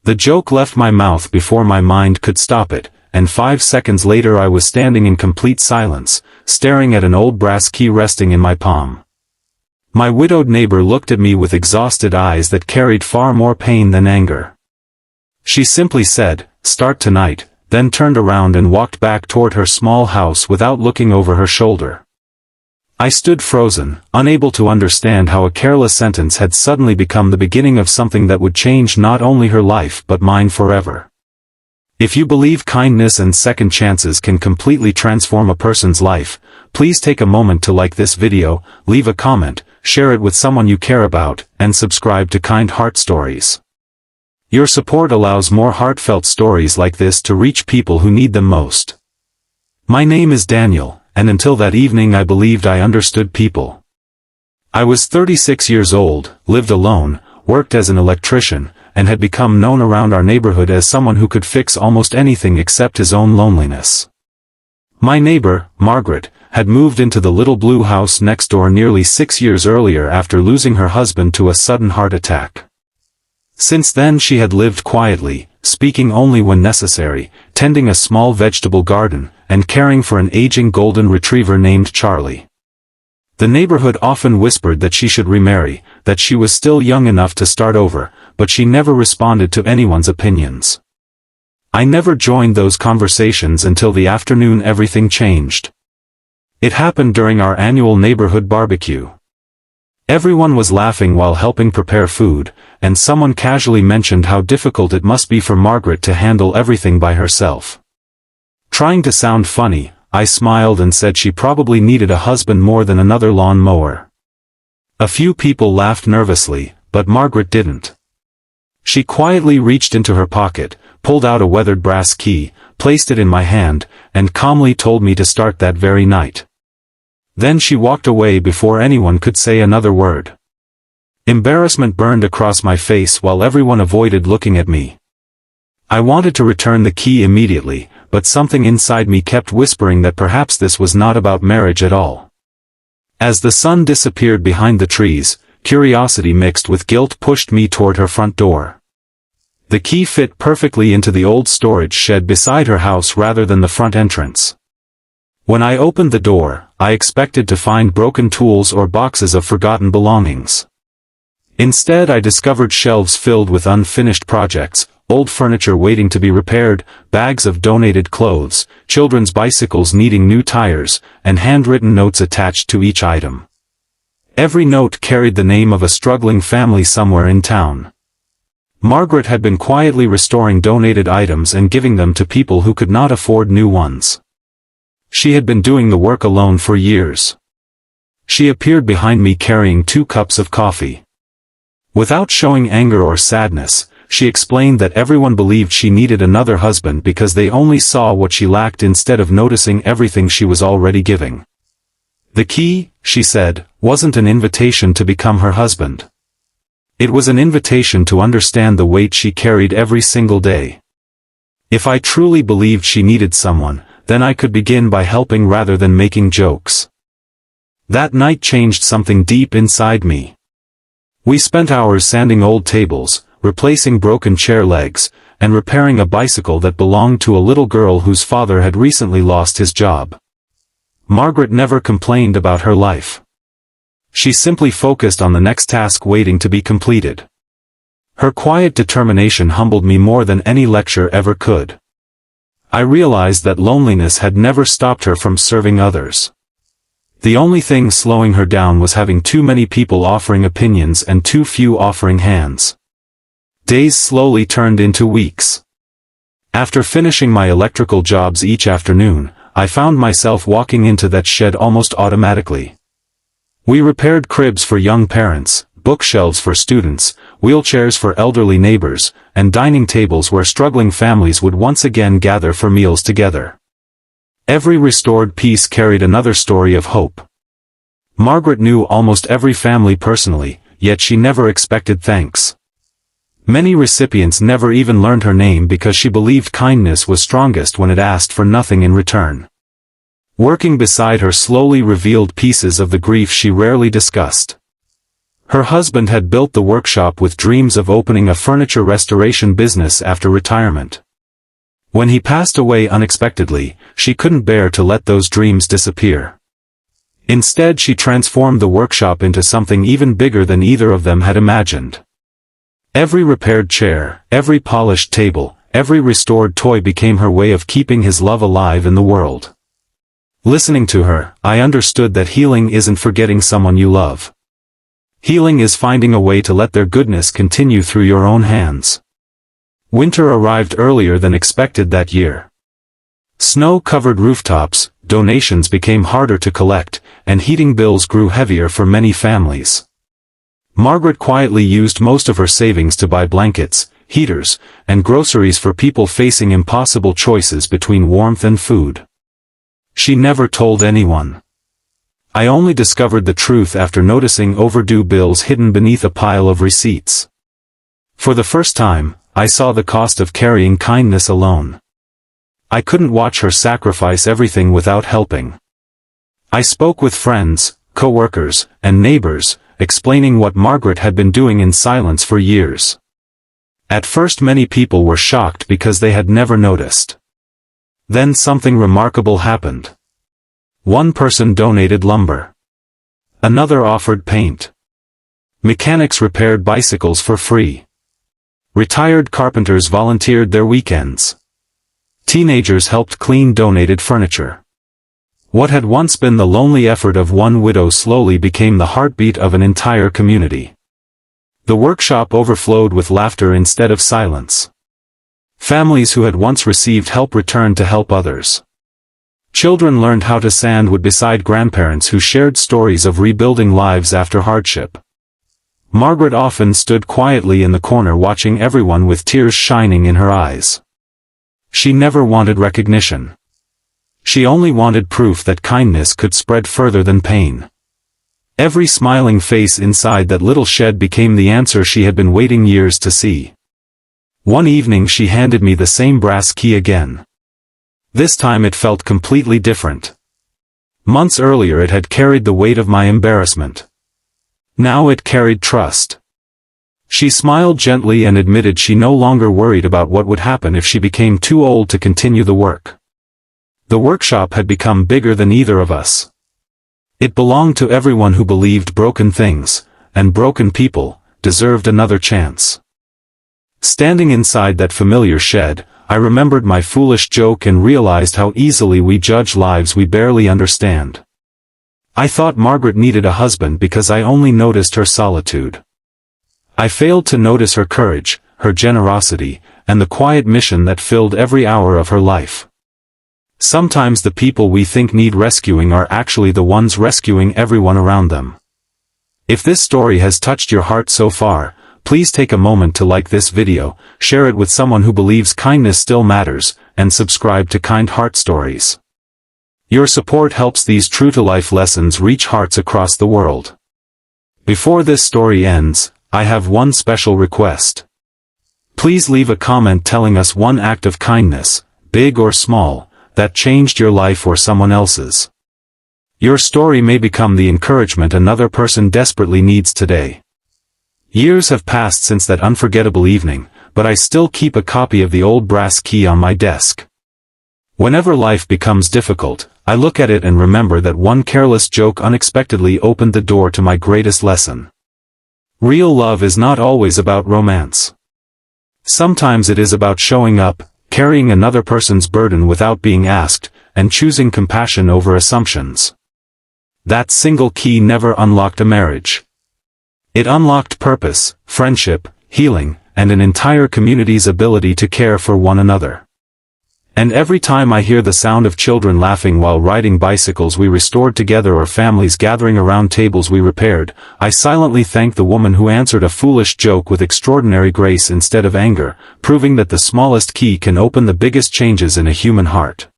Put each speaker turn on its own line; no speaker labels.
The joke left my mouth before my mind could stop it, and 5 seconds later I was standing in complete silence, staring at an old brass key resting in my palm. My widowed neighbor looked at me with exhausted eyes that carried far more pain than anger. She simply said, "Start tonight," then turned around and walked back toward her small house without looking over her shoulder. I stood frozen, unable to understand how a careless sentence had suddenly become the beginning of something that would change not only her life but mine forever. If you believe kindness and second chances can completely transform a person's life, please take a moment to like this video, leave a comment, share it with someone you care about, and subscribe to Kind Heart Stories. Your support allows more heartfelt stories like this to reach people who need them most. My name is Daniel, and until that evening I believed I understood people. I was 36 years old, lived alone, worked as an electrician, and had become known around our neighborhood as someone who could fix almost anything except his own loneliness. My neighbor, Margaret, had moved into the little blue house next door nearly 6 years earlier after losing her husband to a sudden heart attack. Since then she had lived quietly, speaking only when necessary, tending a small vegetable garden, and caring for an aging golden retriever named Charlie. The neighborhood often whispered that she should remarry, that she was still young enough to start over, but she never responded to anyone's opinions. I never joined those conversations until the afternoon everything changed. It happened during our annual neighborhood barbecue. Everyone was laughing while helping prepare food, and someone casually mentioned how difficult it must be for Margaret to handle everything by herself. Trying to sound funny, I smiled and said she probably needed a husband more than another lawn mower. A few people laughed nervously, but Margaret didn't. She quietly reached into her pocket, pulled out a weathered brass key, placed it in my hand, and calmly told me to start that very night. Then she walked away before anyone could say another word. Embarrassment burned across my face while everyone avoided looking at me. I wanted to return the key immediately, but something inside me kept whispering that perhaps this was not about marriage at all. As the sun disappeared behind the trees, curiosity mixed with guilt pushed me toward her front door. The key fit perfectly into the old storage shed beside her house rather than the front entrance. When I opened the door, I expected to find broken tools or boxes of forgotten belongings. Instead I discovered shelves filled with unfinished projects, old furniture waiting to be repaired, bags of donated clothes, children's bicycles needing new tires, and handwritten notes attached to each item. Every note carried the name of a struggling family somewhere in town. Margaret had been quietly restoring donated items and giving them to people who could not afford new ones. She had been doing the work alone for years. She appeared behind me carrying 2 cups of coffee. Without showing anger or sadness, she explained that everyone believed she needed another husband because they only saw what she lacked instead of noticing everything she was already giving. The key, she said, wasn't an invitation to become her husband. It was an invitation to understand the weight she carried every single day. If I truly believed she needed someone, then I could begin by helping rather than making jokes. That night changed something deep inside me. We spent hours sanding old tables, replacing broken chair legs, and repairing a bicycle that belonged to a little girl whose father had recently lost his job. Margaret never complained about her life. She simply focused on the next task waiting to be completed. Her quiet determination humbled me more than any lecture ever could. I realized that loneliness had never stopped her from serving others. The only thing slowing her down was having too many people offering opinions and too few offering hands. Days slowly turned into weeks. After finishing my electrical jobs each afternoon, I found myself walking into that shed almost automatically. We repaired cribs for young parents, bookshelves for students, wheelchairs for elderly neighbors, and dining tables where struggling families would once again gather for meals together. Every restored piece carried another story of hope. Margaret knew almost every family personally, yet she never expected thanks. Many recipients never even learned her name because she believed kindness was strongest when it asked for nothing in return. Working beside her slowly revealed pieces of the grief she rarely discussed. Her husband had built the workshop with dreams of opening a furniture restoration business after retirement. When he passed away unexpectedly, she couldn't bear to let those dreams disappear. Instead, she transformed the workshop into something even bigger than either of them had imagined. Every repaired chair, every polished table, every restored toy became her way of keeping his love alive in the world. Listening to her, I understood that healing isn't forgetting someone you love. Healing is finding a way to let their goodness continue through your own hands. Winter arrived earlier than expected that year. Snow-covered rooftops, donations became harder to collect, and heating bills grew heavier for many families. Margaret quietly used most of her savings to buy blankets, heaters, and groceries for people facing impossible choices between warmth and food. She never told anyone. I only discovered the truth after noticing overdue bills hidden beneath a pile of receipts. For the first time, I saw the cost of carrying kindness alone. I couldn't watch her sacrifice everything without helping. I spoke with friends, co-workers, and neighbors, explaining what Margaret had been doing in silence for years. At first many people were shocked because they had never noticed. Then something remarkable happened. One person donated lumber. Another offered paint. Mechanics repaired bicycles for free. Retired carpenters volunteered their weekends. Teenagers helped clean donated furniture. What had once been the lonely effort of one widow slowly became the heartbeat of an entire community. The workshop overflowed with laughter instead of silence. Families who had once received help returned to help others. Children learned how to sand wood beside grandparents who shared stories of rebuilding lives after hardship. Margaret often stood quietly in the corner watching everyone with tears shining in her eyes. She never wanted recognition. She only wanted proof that kindness could spread further than pain. Every smiling face inside that little shed became the answer she had been waiting years to see. One evening she handed me the same brass key again. This time it felt completely different. Months earlier it had carried the weight of my embarrassment. Now it carried trust. She smiled gently and admitted she no longer worried about what would happen if she became too old to continue the work. The workshop had become bigger than either of us. It belonged to everyone who believed broken things, and broken people, deserved another chance. Standing inside that familiar shed, I remembered my foolish joke and realized how easily we judge lives we barely understand. I thought Margaret needed a husband because I only noticed her solitude. I failed to notice her courage, her generosity, and the quiet mission that filled every hour of her life. Sometimes the people we think need rescuing are actually the ones rescuing everyone around them. If this story has touched your heart so far, please take a moment to like this video, share it with someone who believes kindness still matters, and subscribe to Kind Heart Stories. Your support helps these true-to-life lessons reach hearts across the world. Before this story ends, I have one special request. Please leave a comment telling us one act of kindness, big or small, that changed your life or someone else's. Your story may become the encouragement another person desperately needs today. Years have passed since that unforgettable evening, but I still keep a copy of the old brass key on my desk. Whenever life becomes difficult, I look at it and remember that one careless joke unexpectedly opened the door to my greatest lesson. Real love is not always about romance. Sometimes it is about showing up, carrying another person's burden without being asked, and choosing compassion over assumptions. That single key never unlocked a marriage. It unlocked purpose, friendship, healing, and an entire community's ability to care for one another. And every time I hear the sound of children laughing while riding bicycles we restored together or families gathering around tables we repaired, I silently thank the woman who answered a foolish joke with extraordinary grace instead of anger, proving that the smallest key can open the biggest changes in a human heart.